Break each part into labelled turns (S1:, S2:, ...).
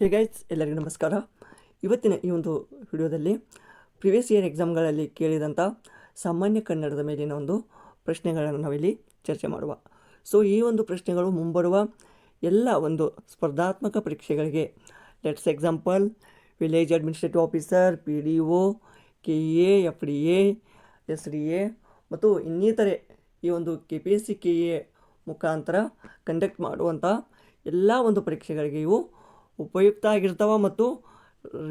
S1: Hey guys, ಎಲ್ಲರಿಗೂ ನಮಸ್ಕಾರ. ಇವತ್ತಿನ ಈ ಒಂದು ವಿಡಿಯೋದಲ್ಲಿ ಪ್ರಿವಿಯಸ್ ಇಯರ್ ಎಕ್ಸಾಮ್ಗಳಲ್ಲಿ ಕೇಳಿದಂಥ ಸಾಮಾನ್ಯ ಕನ್ನಡದ ಮೇಲಿನ ಒಂದು ಪ್ರಶ್ನೆಗಳನ್ನು ನಾವಿಲ್ಲಿ ಚರ್ಚೆ ಮಾಡುವ. ಸೊ ಈ ಒಂದು ಪ್ರಶ್ನೆಗಳು ಮುಂಬರುವ ಎಲ್ಲ ಒಂದು ಸ್ಪರ್ಧಾತ್ಮಕ ಪರೀಕ್ಷೆಗಳಿಗೆ, let's example village administrative officer, PDO, KA, FDA, SDA ಮತ್ತು ಇನ್ನಿತರೆ ಈ ಒಂದು KPSC KA ಮುಖಾಂತರ ಕಂಡಕ್ಟ್ ಮಾಡುವಂಥ ಎಲ್ಲ ಒಂದು ಪರೀಕ್ಷೆಗಳಿಗೆ ಇವು ಉಪಯುಕ್ತ ಆಗಿರ್ತಾವೆ ಮತ್ತು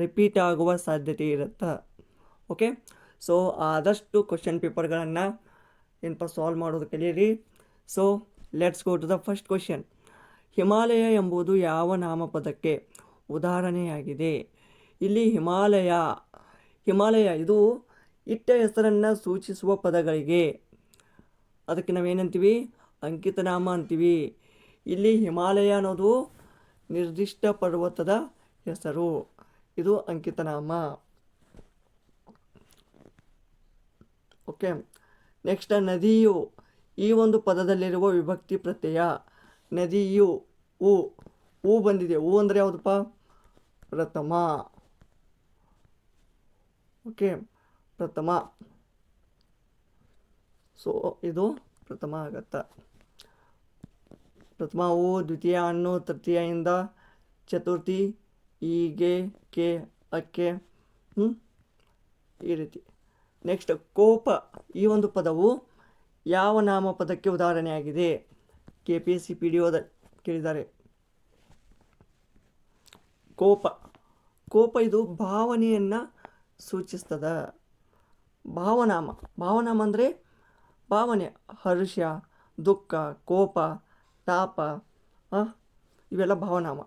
S1: ರಿಪೀಟ್ ಆಗುವ ಸಾಧ್ಯತೆ ಇರುತ್ತೆ. ಓಕೆ, ಸೊ ಆದಷ್ಟು ಕ್ವಶನ್ ಪೇಪರ್ಗಳನ್ನು ಏನಪ್ಪ ಸಾಲ್ವ್ ಮಾಡೋದು ಕಲಿಯಿರಿ. So let's go to the first question. Himalaya ಎಂಬುದು ಯಾವ ನಾಮಪದಕ್ಕೆ ಉದಾಹರಣೆಯಾಗಿದೆ? ಇಲ್ಲಿ ಹಿಮಾಲಯ ಇದು ಇಟ್ಟ ಹೆಸರನ್ನು ಸೂಚಿಸುವ ಪದಗಳಿಗೆ ಅದಕ್ಕೆ ನಾವೇನಂತೀವಿ? ಅಂಕಿತನಾಮ ಅಂತೀವಿ. ಇಲ್ಲಿ ಹಿಮಾಲಯ ಅನ್ನೋದು ನಿರ್ದಿಷ್ಟ ಪರ್ವತದ ಹೆಸರು, ಇದು ಅಂಕಿತನಾಮ. ಓಕೆ, ನೆಕ್ಸ್ಟ್ ನದಿಯು ಈ ಒಂದು ಪದದಲ್ಲಿರುವ ವಿಭಕ್ತಿ ಪ್ರತ್ಯಯ. ನದಿಯು ಊ ಬಂದಿದೆ. ಊ ಅಂದರೆ ಯಾವುದಪ್ಪ? ಪ್ರಥಮ. ಓಕೆ, ಪ್ರಥಮ. ಸೊ ಇದು ಪ್ರಥಮ ಆಗತ್ತ. ಪ್ರಥಮ ಊ, ದ್ವಿತೀಯ ಅನ್ನು, ತೃತೀಯಿಂದ ಚತುರ್ಥಿ, ಹೀಗೆ ಕೆ ಅಕ್ಕೆ ಈ ರೀತಿ. ನೆಕ್ಸ್ಟ್ ಕೋಪ, ಈ ಒಂದು ಪದವು ಯಾವ ನಾಮಪದಕ್ಕೆ ಉದಾಹರಣೆಯಾಗಿದೆ? KPSC PDOದ ಕೇಳಿದ್ದಾರೆ. ಕೋಪ ಇದು ಭಾವನೆಯನ್ನು ಸೂಚಿಸ್ತದ. ಭಾವನಾಮ ಅಂದರೆ ಭಾವನೆ, ಹರ್ಷ, ದುಃಖ, ಕೋಪ, ತಾಪ, ಇವೆಲ್ಲ ಭಾವನಾಮ.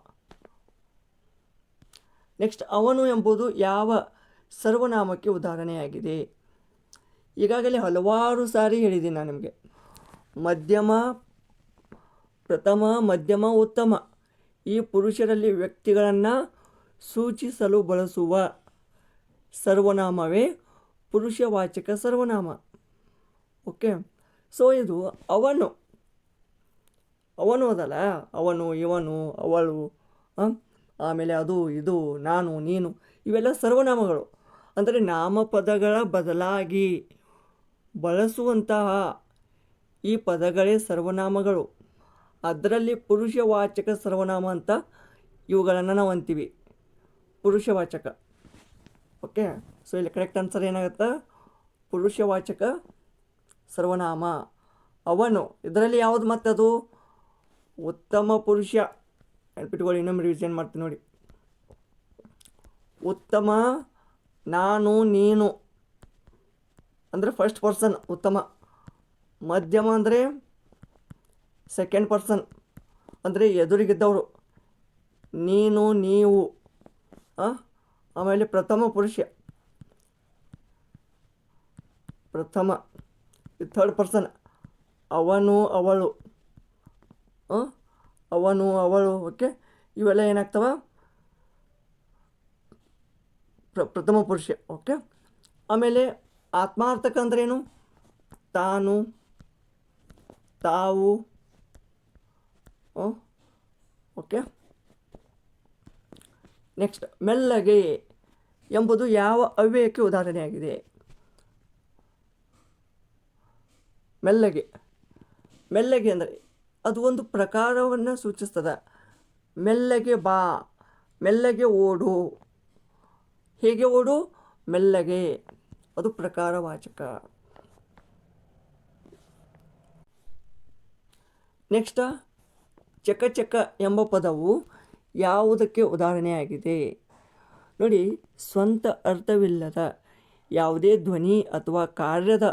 S1: ನೆಕ್ಸ್ಟ್ ಅವನು ಎಂಬುದು ಯಾವ ಸರ್ವನಾಮಕ್ಕೆ ಉದಾಹರಣೆಯಾಗಿದೆ? ಈಗಾಗಲೇ ಹಲವಾರು ಸಾರಿ ಹೇಳಿದ್ದೀನಿ ನಾನು ನಿಮಗೆ. ಮಧ್ಯಮ, ಪ್ರಥಮ, ಮಧ್ಯಮ, ಉತ್ತಮ ಈ ಪುರುಷರಲ್ಲಿ ವ್ಯಕ್ತಿಗಳನ್ನು ಸೂಚಿಸಲು ಬಳಸುವ ಸರ್ವನಾಮವೇ ಪುರುಷವಾಚಕ ಸರ್ವನಾಮ. ಓಕೆ, ಸೊ ಇದು ಅವನು ಅದಲ್ಲ, ಅವನು, ಇವನು, ಅವಳು, ಆಮೇಲೆ ಅದು, ಇದು, ನಾನು, ನೀನು ಇವೆಲ್ಲ ಸರ್ವನಾಮಗಳು. ಅಂದರೆ ನಾಮಪದಗಳ ಬದಲಾಗಿ ಬಳಸುವಂತಹ ಈ ಪದಗಳೇ ಸರ್ವನಾಮಗಳು. ಅದರಲ್ಲಿ ಪುರುಷವಾಚಕ ಸರ್ವನಾಮ ಅಂತ ಇವುಗಳನ್ನು ನಾವು ಅಂತೀವಿ, ಪುರುಷವಾಚಕ. ಓಕೆ, ಸೊ ಇಲ್ಲಿ ಕರೆಕ್ಟ್ ಆನ್ಸರ್ ಏನಾಗುತ್ತೆ? ಪುರುಷವಾಚಕ ಸರ್ವನಾಮ ಅವನು. ಇದರಲ್ಲಿ ಯಾವುದು ಮತ್ತದು? ಉತ್ತಮ ಪುರುಷ. ನೆನ್ಪಿಟ್ಕೊಳ್ಳಿ, ಇನ್ನೊಮ್ಮೆ ರಿವಿಷನ್ ಮಾಡ್ತೀನಿ ನೋಡಿ. ಉತ್ತಮ, ನಾನು, ನೀನು ಅಂದರೆ ಫಸ್ಟ್ ಪರ್ಸನ್ ಉತ್ತಮ. ಮಧ್ಯಮ ಅಂದರೆ ಸೆಕೆಂಡ್ ಪರ್ಸನ್ ಅಂದರೆ ಎದುರಿಗಿದ್ದವರು, ನೀನು, ನೀವು. ಆಮೇಲೆ ಪ್ರಥಮ ಪುರುಷ, ಪ್ರಥಮ ಥರ್ಡ್ ಪರ್ಸನ್, ಅವನು, ಅವಳು, ಅವನು, ಅವಳು. ಓಕೆ, ಇವೆಲ್ಲ ಏನಾಗ್ತವೆ? ಪ್ರಥಮ ಪುರುಷ. ಓಕೆ, ಆಮೇಲೆ ಆತ್ಮಾರ್ಥಕ ಅಂದ್ರೇನು? ತಾನು, ತಾವು. ಓಕೆ, ನೆಕ್ಸ್ಟ್ ಮೆಲ್ಲಗೆ ಎಂಬುದು ಯಾವ ಅವ್ಯಯಕ್ಕೆ ಉದಾಹರಣೆಯಾಗಿದೆ? ಮೆಲ್ಲಗೆ ಅಂದರೆ ಅದು ಒಂದು ಪ್ರಕಾರವನ್ನು ಸೂಚಿಸ್ತದೆ. ಮೆಲ್ಲಗೆ ಬಾ, ಮೆಲ್ಲಗೆ ಓಡು. ಹೇಗೆ ಓಡು? ಮೆಲ್ಲಗೆ. ಅದು ಪ್ರಕಾರವಾಚಕ. ನೆಕ್ಸ್ಟ್ ಚಕಚಕ ಎಂಬ ಪದವು ಯಾವುದಕ್ಕೆ ಉದಾಹರಣೆಯಾಗಿದೆ? ನೋಡಿ, ಸ್ವಂತ ಅರ್ಥವಿಲ್ಲದ ಯಾವುದೇ ಧ್ವನಿ ಅಥವಾ ಕಾರ್ಯದ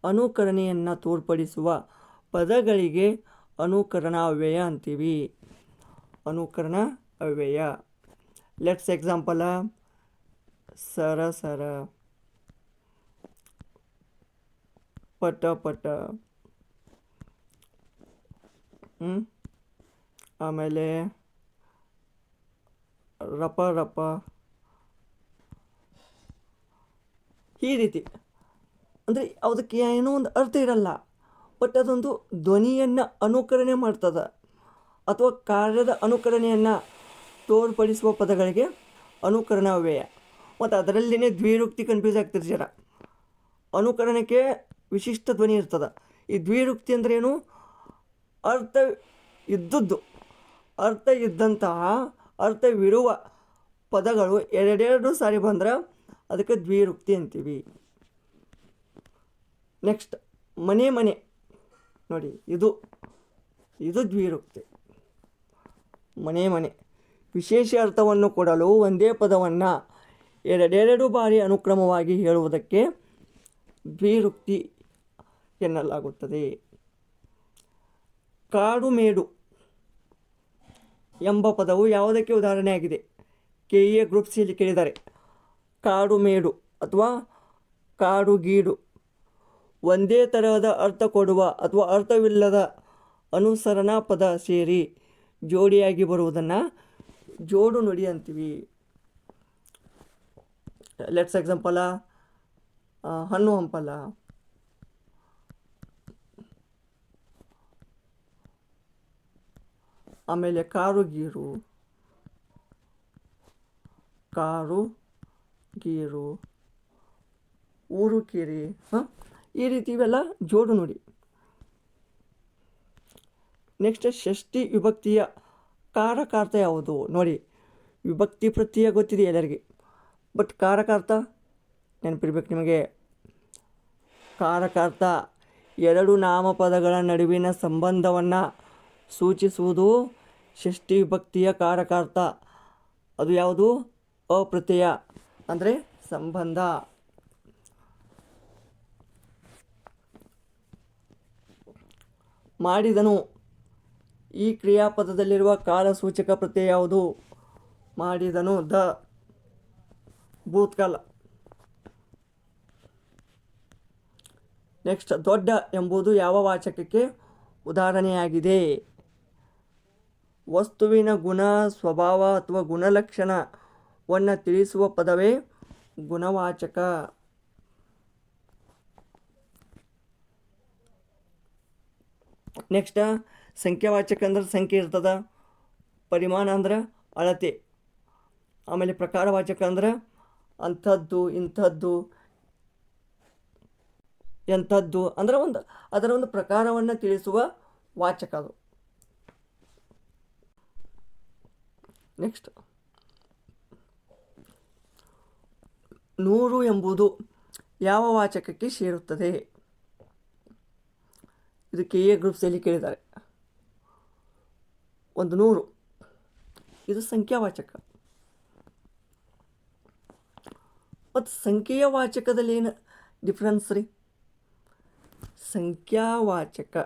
S1: ಅನುಕರಣೆಯನ್ನು ತೋರ್ಪಡಿಸುವ ಪದಗಳಿಗೆ ಅನುಕರಣ ಅವ್ಯಯ ಅಂತೀವಿ. ಅನುಕರಣ ಅವ್ಯಯ. ಲೆಟ್ಸ್ ಎಕ್ಸಾಂಪಲ್, ಸರ, ಪಟ, ಆಮೇಲೆ ರಪ, ಈ ರೀತಿ. ಅಂದರೆ ಅದಕ್ಕೆ ಏನೋ ಒಂದು ಅರ್ಥ ಇರಲ್ಲ, ಬಟ್ ಅದೊಂದು ಧ್ವನಿಯನ್ನು ಅನುಕರಣೆ ಮಾಡ್ತದೆ ಅಥವಾ ಕಾರ್ಯದ ಅನುಕರಣೆಯನ್ನು ತೋರ್ಪಡಿಸುವ ಪದಗಳಿಗೆ ಅನುಕರಣ ಅವ್ಯಯ. ಮತ್ತು ಅದರಲ್ಲಿನೇ ದ್ವಿರುಕ್ತಿ ಕನ್ಫ್ಯೂಸ್ ಆಗ್ತಿದೆ ಜನ. ಅನುಕರಣಕ್ಕೆ ವಿಶಿಷ್ಟ ಧ್ವನಿ ಇರ್ತದೆ. ಈ ದ್ವಿರುಕ್ತಿ ಅಂದ್ರೆ ಏನು? ಅರ್ಥ ಇದ್ದದ್ದು, ಅರ್ಥ ಇದ್ದಂತಹ ಅರ್ಥವಿರುವ ಪದಗಳು ಎರಡೆರಡು ಸಾರಿ ಬಂದ್ರೆ ಅದಕ್ಕೆ ದ್ವಿರುಕ್ತಿ ಅಂತೀವಿ. ನೆಕ್ಸ್ಟ್ ಮನೆ ಮನೆ ನೋಡಿ, ಇದು ದ್ವಿರುಕ್ತಿ. ಮನೆ ಮನೆ ವಿಶೇಷ ಅರ್ಥವನ್ನು ಕೊಡಲು ಒಂದೇ ಪದವನ್ನು ಎರಡೆರಡು ಬಾರಿ ಅನುಕ್ರಮವಾಗಿ ಹೇಳುವುದಕ್ಕೆ ದ್ವಿರುಕ್ತಿ ಎನ್ನಲಾಗುತ್ತದೆ. ಕಾಡು ಮೇಡು ಎಂಬ ಪದವು ಯಾವುದಕ್ಕೆ ಉದಾಹರಣೆಯಾಗಿದೆ? ಕೆಇಎ ಗ್ರೂಪ್ ಸಿಯಲ್ಲಿ ಕೇಳಿದ್ದಾರೆ. ಕಾಡು ಮೇಡು ಅಥವಾ ಕಾಡು ಗೀಡು ಒಂದೇ ತರಹದ ಅರ್ಥ ಕೊಡುವ ಅಥವಾ ಅರ್ಥವಿಲ್ಲದ ಅನುಸರಣಾ ಪದ ಸೇರಿ ಜೋಡಿಯಾಗಿ ಬರುವುದನ್ನು ಜೋಡು ನುಡಿ ಅಂತೀವಿ. ಲೆಟ್ಸ್ ಎಕ್ಸಾಂಪಲ ಹಣ್ಣು ಹಂಪಲ, ಆಮೇಲೆ ಕಾರು ಗೀರು, ಊರು ಕೇರಿ, ಈ ರೀತಿ ಇವೆಲ್ಲ ಜೋಡು ನುಡಿ. ನೆಕ್ಸ್ಟ್ ಷಷ್ಠಿ ವಿಭಕ್ತಿಯ ಕಾರಕಾರ್ಥ ಯಾವುದು? ನೋಡಿ, ವಿಭಕ್ತಿ ಪ್ರತ್ಯಯ ಗೊತ್ತಿದೆ ಎಲ್ಲರಿಗೆ, ಬಟ್ ಕಾರಕಾರ್ಥ ನೆನಪಿರ್ಬೇಕು ನಿಮಗೆ. ಕಾರಕಾರ್ಥ ಎರಡು ನಾಮಪದಗಳ ನಡುವಿನ ಸಂಬಂಧವನ್ನು ಸೂಚಿಸುವುದು ಷಷ್ಠಿ ವಿಭಕ್ತಿಯ ಕಾರಕಾರ್ಥ. ಅದು ಯಾವುದು? ಅಪ್ರತ್ಯಯ ಅಂದರೆ ಸಂಬಂಧ. ಮಾಡಿದನು ಈ ಕ್ರಿಯಾಪದದಲ್ಲಿರುವ ಕಾಲಸೂಚಕ ಪ್ರತ್ಯಯ ಯಾವುದು? ಮಾಡಿದನು ದ ಭೂತ್ಕಾಲ. ನೆಕ್ಸ್ಟ್ ದೊಡ್ಡ ಎಂಬುದು ಯಾವ ವಾಚಕಕ್ಕೆ ಉದಾಹರಣೆಯಾಗಿದೆ? ವಸ್ತುವಿನ ಗುಣ, ಸ್ವಭಾವ ಅಥವಾ ಗುಣಲಕ್ಷಣವನ್ನು ತಿಳಿಸುವ ಪದವೇ ಗುಣವಾಚಕ. ನೆಕ್ಸ್ಟ್ ಸಂಖ್ಯಾವಾಚಕ ಅಂದ್ರೆ ಸಂಖ್ಯೆ ಇರ್ತದ, ಪರಿಮಾಣ ಅಂದ್ರೆ ಅಳತೆ, ಆಮೇಲೆ ಪ್ರಕಾರವಾಚಕ ಅಂದ್ರೆ ಅಂಥದ್ದು, ಇಂಥದ್ದು, ಎಂಥದ್ದು ಅಂದ್ರೆ ಅದರ ಒಂದು ಪ್ರಕಾರವನ್ನು ತಿಳಿಸುವ ವಾಚಕ ಅದು. ನೆಕ್ಸ್ಟ್ 100 ಎಂಬುದು ಯಾವ ವಾಚಕಕ್ಕೆ ಸೇರುತ್ತದೆ? ಇದು ಕೆಇಎ ಗ್ರೂಪ್ಸಲ್ಲಿ ಕೇಳಿದ್ದಾರೆ. 100 ಇದು ಸಂಖ್ಯಾವಾಚಕ. ಮತ್ತು ಸಂಖ್ಯೆಯ ವಾಚಕದಲ್ಲಿ ಏನು ಡಿಫ್ರೆನ್ಸ್ ರೀ? ಸಂಖ್ಯಾವಾಚಕ,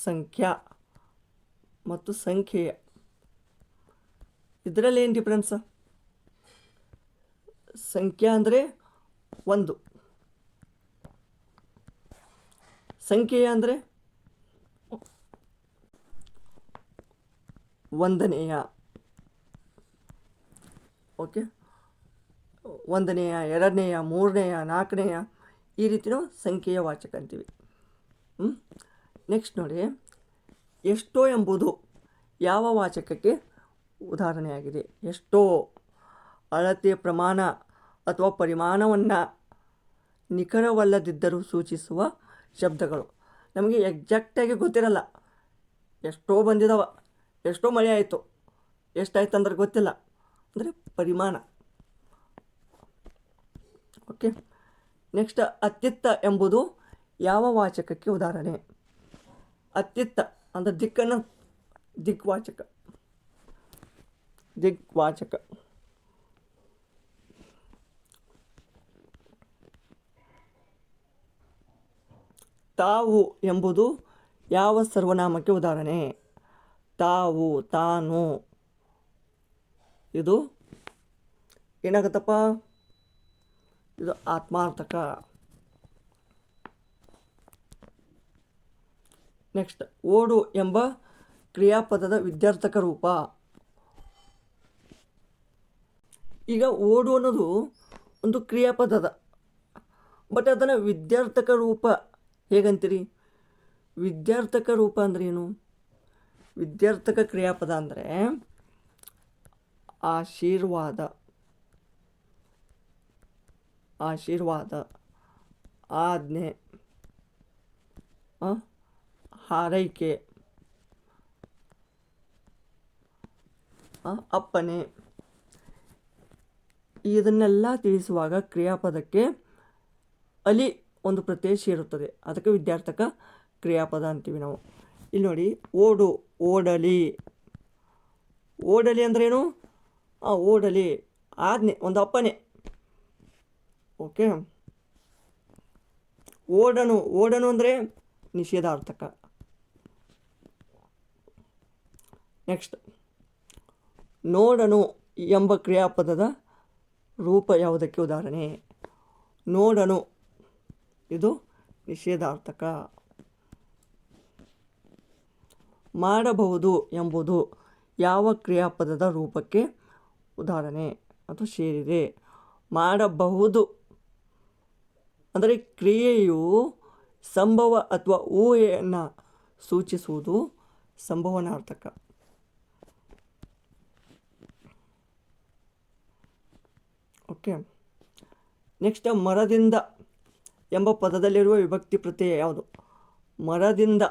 S1: ಸಂಖ್ಯಾ ಮತ್ತು ಸಂಖ್ಯೆಯ ಇದರಲ್ಲಿ ಏನು ಡಿಫ್ರೆನ್ಸ್? ಸಂಖ್ಯಾ ಅಂದರೆ 1, ಸಂಖ್ಯೆಯ ಅಂದರೆ ಒಂದನೆಯ. ಓಕೆ, ಒಂದನೆಯ, ಎರಡನೆಯ, ಮೂರನೆಯ, ನಾಲ್ಕನೆಯ, ಈ ರೀತಿ ನಾವು ಸಂಖ್ಯೆಯ ವಾಚಕ ಅಂತೀವಿ. ನೆಕ್ಸ್ಟ್ ನೋಡಿ, ಎಷ್ಟೋ ಎಂಬುದು ಯಾವ ವಾಚಕಕ್ಕೆ ಉದಾಹರಣೆಯಾಗಿದೆ? ಎಷ್ಟೋ ಅಳತೆ, ಪ್ರಮಾಣ ಅಥವಾ ಪರಿಮಾಣವನ್ನು ನಿಖರವಲ್ಲದಿದ್ದರೂ ಸೂಚಿಸುವ ಶಬ್ದಗಳು. ನಮಗೆ ಎಕ್ಸಾಕ್ಟಾಗಿ ಗೊತ್ತಿರಲ್ಲ, ಎಷ್ಟೋ ಬಂದಿದ್ದಾವ, ಎಷ್ಟೋ ಮಳೆ ಆಯಿತು, ಎಷ್ಟಾಯ್ತು ಅಂದ್ರೆ ಗೊತ್ತಿಲ್ಲ, ಅಂದರೆ ಪರಿಮಾಣ. ಓಕೆ, ನೆಕ್ಸ್ಟ್ ಅತ್ತಿತ್ತ ಎಂಬುದು ಯಾವ ವಾಚಕಕ್ಕೆ ಉದಾಹರಣೆ? ಅತ್ತಿತ್ತ ಅಂದರೆ ದಿಕ್ಕನ್ನು ದಿಗ್ವಾಚಕ. ತಾವು ಎಂಬುದು ಯಾವ ಸರ್ವನಾಮಕ್ಕೆ ಉದಾಹರಣೆ? ತಾವು, ತಾನು, ಇದು ಏನಾಗುತ್ತಪ್ಪ? ಇದು ಆತ್ಮಾರ್ಥಕ. ನೆಕ್ಸ್ಟ್ ಓಡು ಎಂಬ ಕ್ರಿಯಾಪದದ ವಿದ್ಯಾರ್ಥಕ ರೂಪ. ಈಗ ಓಡು ಅನ್ನೋದು ಒಂದು ಕ್ರಿಯಾಪದದ, ಬಟ್ ಅದನ್ನು ವಿದ್ಯಾರ್ಥಕ ರೂಪ ಹೇಗಂತೀರಿ? ವಿದ್ಯಾರ್ಥಕ ರೂಪ ಅಂದ್ರೆ ಏನು? ವಿದ್ಯಾರ್ಥಕ ಕ್ರಿಯಾಪದ ಅಂದರೆ ಆಶೀರ್ವಾದ, ಆಶೀರ್ವಾದ, ಆಜ್ಞೆ, ಹಾರೈಕೆ, ಅಪ್ಪನೆ, ಇದನ್ನೆಲ್ಲ ತಿಳಿಸುವಾಗ ಕ್ರಿಯಾಪದಕ್ಕೆ ಅಲಿ ಒಂದು ಪ್ರತ್ಯಯ ಸೇರುತ್ತದೆ. ಅದಕ್ಕೆ ವಿದ್ಯಾರ್ಥಕ ಕ್ರಿಯಾಪದ ಅಂತೀವಿ ನಾವು. ಇಲ್ಲಿ ನೋಡಿ, ಓಡು, ಓಡಲಿ. ಓಡಲಿ ಅಂದ್ರೇನು? ಓಡಲಿ, ಆಜ್ಞೆ, ಒಂದು ಅಪ್ಪನೆ. ಓಕೆ. ಓಡನು, ಓಡನು ಅಂದರೆ ನಿಷೇಧಾರ್ಥಕ. ನೆಕ್ಸ್ಟ್, ನೋಡನು ಎಂಬ ಕ್ರಿಯಾಪದದ ರೂಪ ಯಾವುದಕ್ಕೆ ಉದಾಹರಣೆ? ನೋಡನು, ಇದು ನಿಷೇಧಾರ್ಥಕ. ಮಾಡಬಹುದು ಎಂಬುದು ಯಾವ ಕ್ರಿಯಾಪದದ ರೂಪಕ್ಕೆ ಉದಾಹರಣೆ? ಅದು ಸೇರಿದೆ. ಮಾಡಬಹುದು ಅಂದರೆ ಕ್ರಿಯೆಯು ಸಂಭವ ಅಥವಾ ಊಹೆಯನ್ನು ಸೂಚಿಸುವುದು ಸಂಭವನಾರ್ಥಕ. ಓಕೆ. ನೆಕ್ಸ್ಟ್, ಮರದಿಂದ ಎಂಬ ಪದದಲ್ಲಿರುವ ವಿಭಕ್ತಿ ಪ್ರತ್ಯಯ ಯಾವುದು? ಮರದಿಂದ.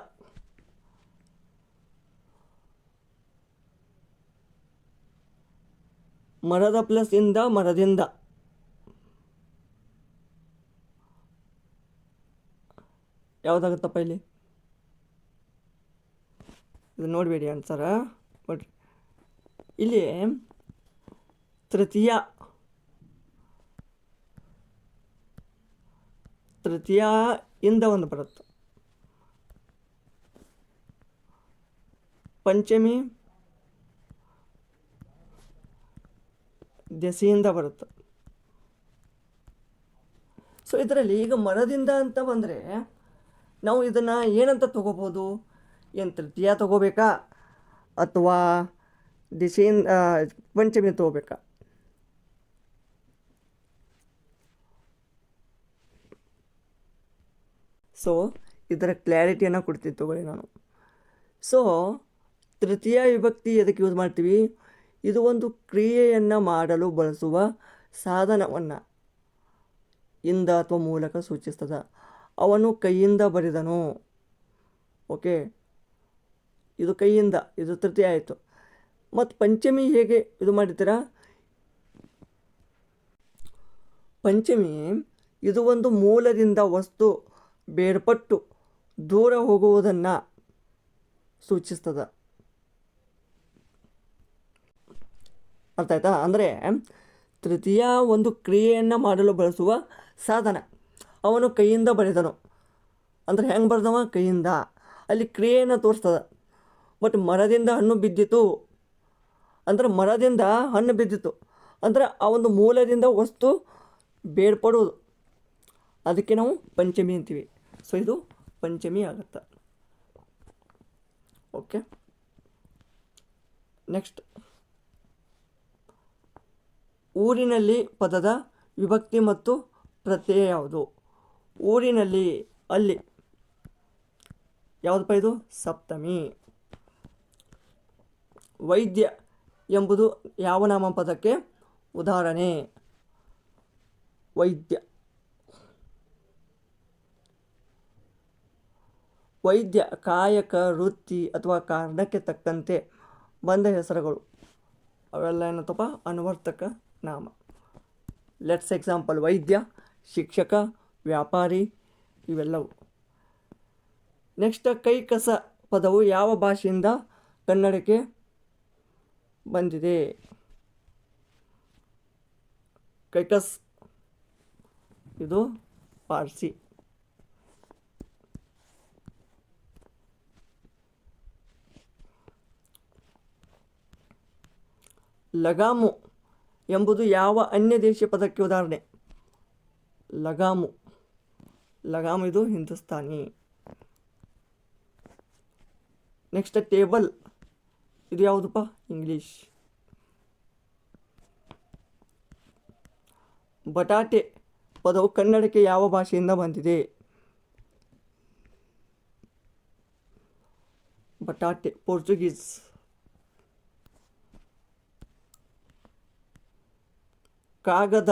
S1: ಮರದ ಪ್ಲಸ್ ಇಂದ, ಮರದಿಂದ. ಯಾವುದಾಗುತ್ತಪ್ಪ ಇಲ್ಲಿ? ಇದು ನೋಡಬೇಡಿ ಆನ್ಸರ. ಬಟ್ ಇಲ್ಲಿ ತೃತೀಯ ಇಂದ ಒಂದು ಬರುತ್ತೆ. ಪಂಚಮಿ ದೆಸೆಯಿಂದ ಬರುತ್ತೆ. ಸೊ ಇದರಲ್ಲಿ ಈಗ ಮರದಿಂದ ಅಂತ ಬಂದರೆ ನಾವು ಇದನ್ನು ಏನಂತ ತಗೋಬೋದು? ಏನು ತೃತೀಯ ತಗೋಬೇಕಾ ಅಥವಾ ದಿಶೆಯಿಂದ ಪಂಚಮಿ ತಗೋಬೇಕಾ? ಸೊ ಇದರ ಕ್ಲಾರಿಟಿಯನ್ನು ಕೊಡ್ತೀನಿ ತಗೊಳ್ಳಿ ನಾನು. ಸೊ ತೃತೀಯ ವಿಭಕ್ತಿ ಎದಕ್ಕೆ ಯೂಸ್ ಮಾಡ್ತೀವಿ? ಇದು ಒಂದು ಕ್ರಿಯೆಯನ್ನು ಮಾಡಲು ಬಳಸುವ ಸಾಧನವನ್ನು ಇಂದ ಅಥವಾ ಮೂಲಕ ಸೂಚಿಸ್ತದೆ. ಅವನು ಕೈಯಿಂದ ಬರೆದನು. ಓಕೆ, ಇದು ಕೈಯಿಂದ, ಇದು ತೃತೀಯ ಆಯಿತು. ಮತ್ತು ಪಂಚಮಿ ಹೇಗೆ ಇದು ಮಾಡಿದ್ದೀರಾ? ಪಂಚಮಿ ಇದು ಒಂದು ಮೂಲದಿಂದ ವಸ್ತು ಬೇರ್ಪಟ್ಟು ದೂರ ಹೋಗುವುದನ್ನು ಸೂಚಿಸ್ತದೆ. ಅರ್ಥ ಆಯ್ತಾ? ಅಂದರೆ ತೃತೀಯ ಒಂದು ಕ್ರಿಯೆಯನ್ನು ಮಾಡಲು ಬಳಸುವ ಸಾಧನ. ಅವನು ಕೈಯಿಂದ ಬರೆದನು ಅಂದರೆ ಹೆಂಗೆ ಬರೆದವ? ಕೈಯಿಂದ. ಅಲ್ಲಿ ಕ್ರಿಯೆಯನ್ನು ತೋರಿಸ್ತದೆ. ಬಟ್ ಮರದಿಂದ ಹಣ್ಣು ಬಿದ್ದಿತು ಅಂದರೆ ಮರದಿಂದ ಹಣ್ಣು ಬಿದ್ದಿತು ಅಂದರೆ ಆ ಒಂದು ಮೂಲದಿಂದ ವಸ್ತು ಬೇರ್ಪಡುವುದು. ಅದಕ್ಕೆ ನಾವು ಪಂಚಮಿ ಅಂತೀವಿ. ಸೊ ಇದು ಪಂಚಮಿ ಆಗುತ್ತೆ. ಓಕೆ. ನೆಕ್ಸ್ಟ್, ಊರಿನಲ್ಲಿ ಪದದ ವಿಭಕ್ತಿ ಮತ್ತು ಪ್ರತ್ಯಯ ಯಾವುದು? ಊರಿನಲ್ಲಿ, ಅಲ್ಲಿ ಯಾವುದಪ್ಪ ಇದು? ಸಪ್ತಮಿ. ವೈದ್ಯ ಎಂಬುದು ಯಾವ ನಾಮಪದಕ್ಕೆ ಉದಾಹರಣೆ? ವೈದ್ಯ. ವೈದ್ಯ ಕಾಯಕ, ವೃತ್ತಿ ಅಥವಾ ಕಾರಣಕ್ಕೆ ತಕ್ಕಂತೆ ಬಂದ ಹೆಸರುಗಳು. ಅವೆಲ್ಲ ಏನತ್ತಪ್ಪ? ಅನುವರ್ತಕ ನಾಮ. ಲೆಟ್ಸ್ ಎಕ್ಸಾಂಪಲ್: ವೈದ್ಯ, ಶಿಕ್ಷಕ, ವ್ಯಾಪಾರಿ, ಇವೆಲ್ಲವು. ನೆಕ್ಸ್ಟ್, ಕೈಕಸ ಪದವು ಯಾವ ಭಾಷೆಯಿಂದ ಕನ್ನಡಕ್ಕೆ ಬಂದಿದೆ? ಕೈಕಸ್ ಇದು ಪಾರ್ಸಿ. ಲಗಾಮು ಎಂಬುದು ಯಾವ ಅನ್ಯ ದೇಶೀಯ ಪದಕ್ಕೆ ಉದಾಹರಣೆ? ಲಗಾಮು. ಲಗಾಮು ಇದು ಹಿಂದೂಸ್ತಾನಿ. ನೆಕ್ಸ್ಟ್, ಟೇಬಲ್ ಇದು ಯಾವುದಪ್ಪ? ಇಂಗ್ಲೀಷ್. ಬಟಾಟೆ ಪದವು ಕನ್ನಡಕ್ಕೆ ಯಾವ ಭಾಷೆಯಿಂದ ಬಂದಿದೆ? ಬಟಾಟೆ ಪೋರ್ಚುಗೀಸ್. ಕಾಗದ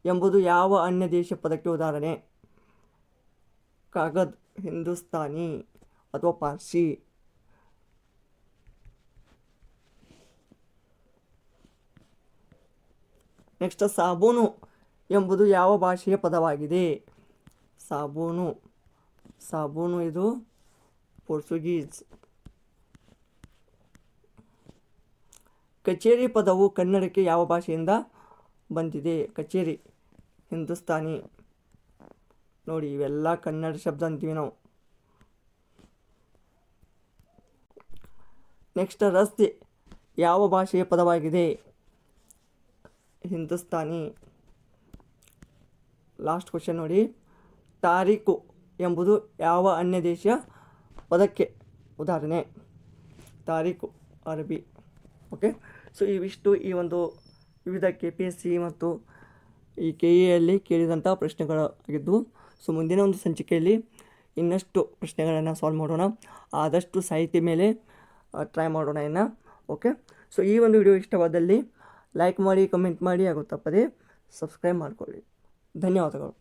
S1: ಎಂಬುದು ಯಾವ ಅನ್ಯ ದೇಶ ಪದಕ್ಕೆ ಉದಾಹರಣೆ? ಕಾಗದ್ ಹಿಂದೂಸ್ತಾನಿ ಅಥವಾ ಪಾರ್ಸಿ. ನೆಕ್ಸ್ಟ್ ಸಾಬೂನು ಎಂಬುದು ಯಾವ ಭಾಷೆಯ ಪದವಾಗಿದೆ? ಸಾಬೂನು ಇದು ಪೋರ್ಚುಗೀಸ್. ಕಚೇರಿ ಪದವು ಕನ್ನಡಕ್ಕೆ ಯಾವ ಭಾಷೆಯಿಂದ ಬಂದಿದೆ? ಕಚೇರಿ ಹಿಂದೂಸ್ತಾನಿ. ನೋಡಿ, ಇವೆಲ್ಲ ಕನ್ನಡ ಶಬ್ದ ಅಂತೀವಿ ನಾವು. ನೆಕ್ಸ್ಟ್ ರಸ್ತೆ ಯಾವ ಭಾಷೆಯ ಪದವಾಗಿದೆ? ಹಿಂದೂಸ್ತಾನಿ. ಲಾಸ್ಟ್ ಕ್ವಶನ್ ನೋಡಿ, ತಾರೀಕು ಎಂಬುದು ಯಾವ ಅನ್ಯ ದೇಶ ಪದಕ್ಕೆ ಉದಾಹರಣೆ? ತಾರೀಕು ಅರಬಿ. ಓಕೆ, ಸೊ ಇವಿಷ್ಟು ಈ ಒಂದು ವಿವಿಧ KPSC ಮತ್ತು ಈ KA ಕೇಳಿದಂಥ ಪ್ರಶ್ನೆಗಳಾಗಿದ್ದವು. ಸೊ ಮುಂದಿನ ಒಂದು ಸಂಚಿಕೆಯಲ್ಲಿ ಇನ್ನಷ್ಟು ಪ್ರಶ್ನೆಗಳನ್ನು ಸಾಲ್ವ್ ಮಾಡೋಣ. ಆದಷ್ಟು ಸಾಹಿತ್ಯ ಮೇಲೆ ಟ್ರೈ ಮಾಡೋಣ ಇನ್ನು. ಓಕೆ, ಸೊ ಈ ಒಂದು ವಿಡಿಯೋ ಇಷ್ಟವಾದಲ್ಲಿ ಲೈಕ್ ಮಾಡಿ, ಕಮೆಂಟ್ ಮಾಡಿ, ಹಾಗೂ ತಪ್ಪದೇ ಸಬ್ಸ್ಕ್ರೈಬ್ ಮಾಡಿಕೊಳ್ಳಿ. ಧನ್ಯವಾದಗಳು.